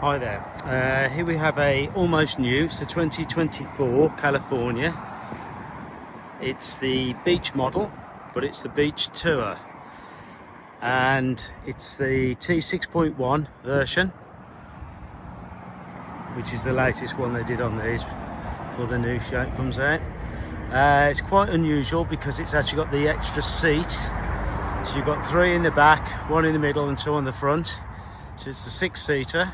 Hi there. Here we have a almost new, it's a 2024 California. It's the beach model, but it's the beach tour, and it's the T6.1 version, which is the latest one they did on these before the new shape comes out. It's quite unusual because it's actually got the extra seat, so you've got 3 in the back, 1 in the middle and 2 on the front, so it's a 6-seater.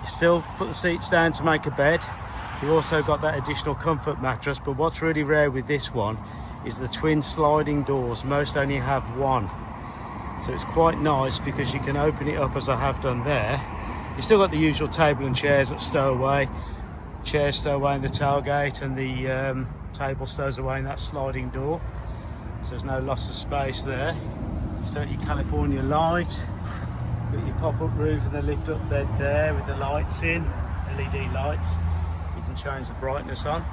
You still put the seats down to make a bed. You've also got that additional comfort mattress, but what's really rare with this one is the twin sliding doors. Most only have 1. So it's quite nice because you can open it up as I have done there. You've still got the usual table and chairs that stow away. Chairs stow away in the tailgate, and the table stows away in that sliding door. So there's no loss of space there. You still got your California light. Got your pop-up roof and the lift-up bed there with the lights in, LED lights. You can change the brightness on.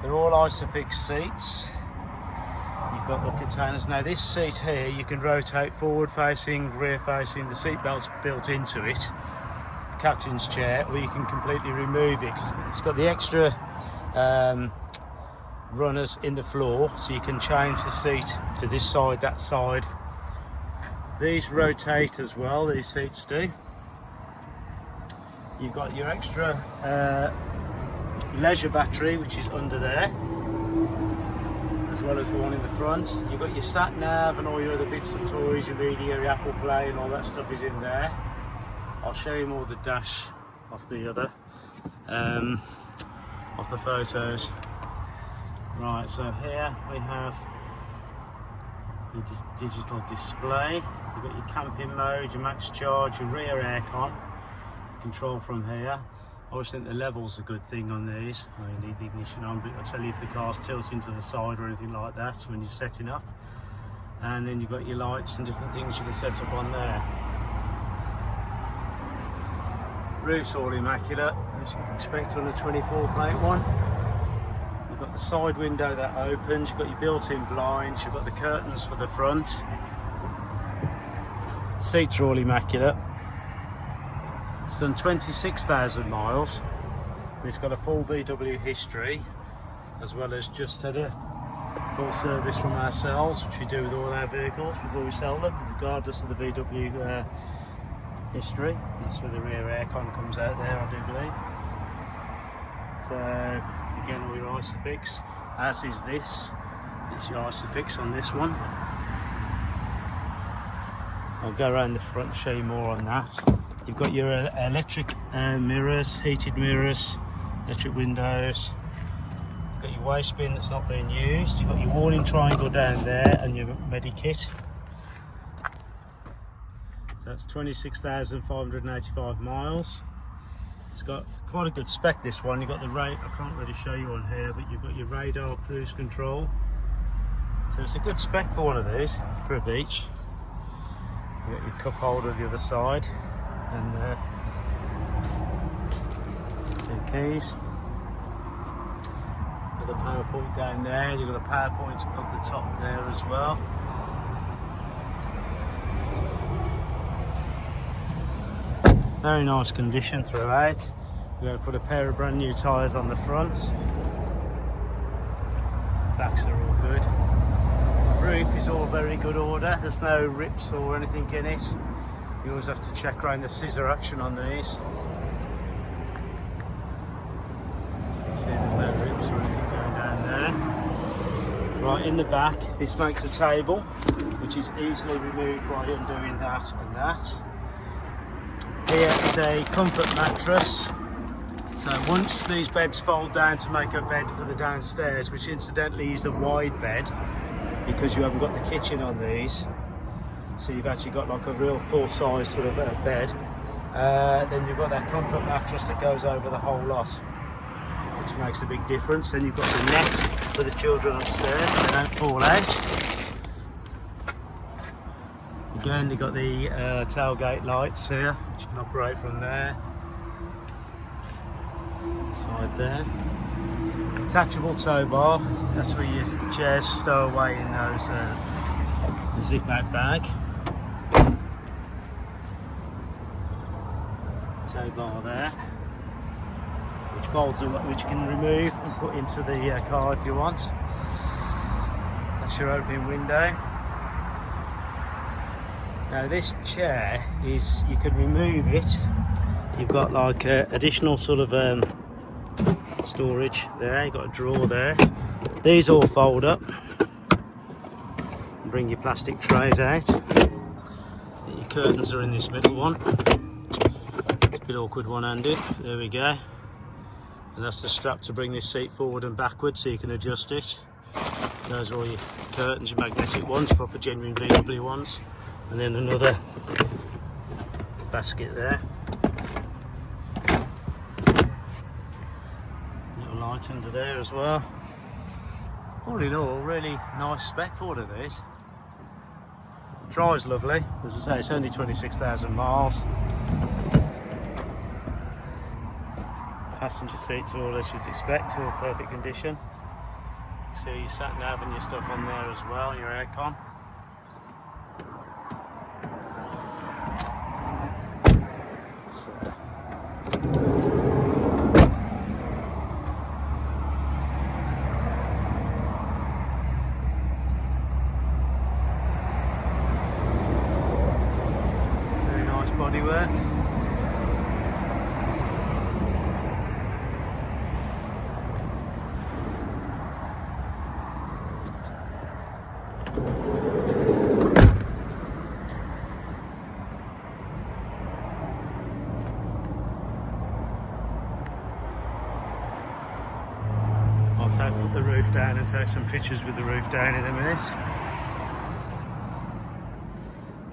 They're all ISOFIX seats. You've got the containers. Now this seat here, you can rotate forward-facing, rear-facing. The seat belt's built into it, the captain's chair, or you can completely remove it because it's got the extra runners in the floor, so you can change the seat to this side, that side. These rotate as well, these seats do. You've got your extra leisure battery, which is under there, as well as the one in the front. You've got your sat nav and all your other bits and toys, your radio, your Apple Play and all that stuff is in there. I'll show you more of the dash off the other, off the photos. Right, so here we have your digital display. You've got your camping mode, your max charge, your rear aircon, control from here. I always think the level's a good thing on these. You need the ignition on, but I'll tell you if the car's tilting to the side or anything like that when you're setting up. And then you've got your lights and different things you can set up on there. Roof's all immaculate, as you can expect on the 24 plate one. You've got the side window that opens, you've got your built-in blinds, you've got the curtains for the front. Seats are all immaculate. It's done 26,000 miles. It's got a full VW history, as well as just had a full service from ourselves, which we do with all our vehicles before we sell them, regardless of the VW history. That's where the rear aircon comes out there, I do believe. So again, all your ISOFIX, as is this. It's your ISOFIX on this one. I'll go around the front and show you more on that. You've got your electric mirrors, heated mirrors, electric windows. You've got your waste bin that's not being used. You've got your warning triangle down there and your medikit. So that's 26,585 miles. It's got quite a good spec, this one. You've got the I can't really show you on here, but you've got your radar cruise control. So it's a good spec for one of these, for a beach. You've got your cup holder on the other side, and 2 keys. You've got the power point down there, you've got a power point up the top there as well. Very nice condition throughout. We're going to put a pair of brand new tyres on the front. Backs are all good. Roof is all very good order. There's no rips or anything in it. You always have to check around the scissor action on these. See, there's no rips or anything going down there. Right, in the back, this makes a table, which is easily removed by undoing that and that. Here is a comfort mattress. So once these beds fold down to make a bed for the downstairs, which incidentally is a wide bed because you haven't got the kitchen on these, so you've actually got like a real full-size sort of bed. Then you've got that comfort mattress that goes over the whole lot, which makes a big difference. Then you've got the net for the children upstairs so they don't fall out. Again, you've got the tailgate lights here, which you can operate from there. Side there. Detachable tow bar, that's where your chairs stow away in those zip out bag. tow bar there, which folds up, which you can remove and put into the car if you want. That's your opening window. Now this chair is, you can remove it. You've got like additional sort of storage there. You've got a drawer there. These all fold up. Bring your plastic trays out. Your curtains are in this middle one. It's a bit awkward one-handed. There we go. And that's the strap to bring this seat forward and backwards so you can adjust it. Those are all your curtains, your magnetic ones, proper genuine VW ones. And then another basket there. Little light under there as well. All in all, really nice spec order these. Drives lovely. As I say, it's only 26,000 miles. Passenger seats are all as you'd expect, all perfect condition. You see your sat nav and your stuff on there as well, your aircon. Very nice bodywork. I'll put the roof down and take some pictures with the roof down in a minute.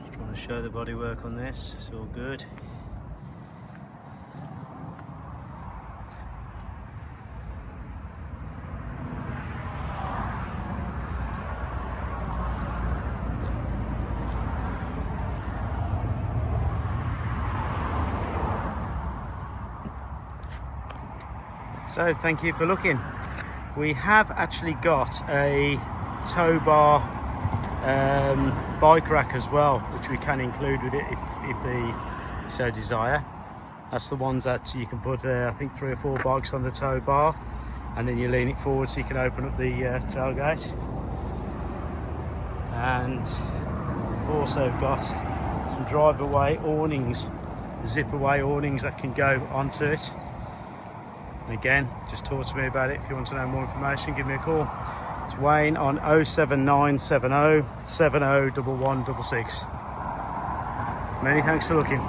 Just trying to show the bodywork on this, it's all good. So thank you for looking. We have actually got a tow bar bike rack as well, which we can include with it if they so desire. That's the ones that you can put I think 3 or 4 bikes on the tow bar, and then you lean it forward so you can open up the tailgate. And we've also got some drive away awnings, zip away awnings that can go onto it. And again, just talk to me about it. If you want to know more information, give me a call. It's Wayne on 07970 701166. Many thanks for looking.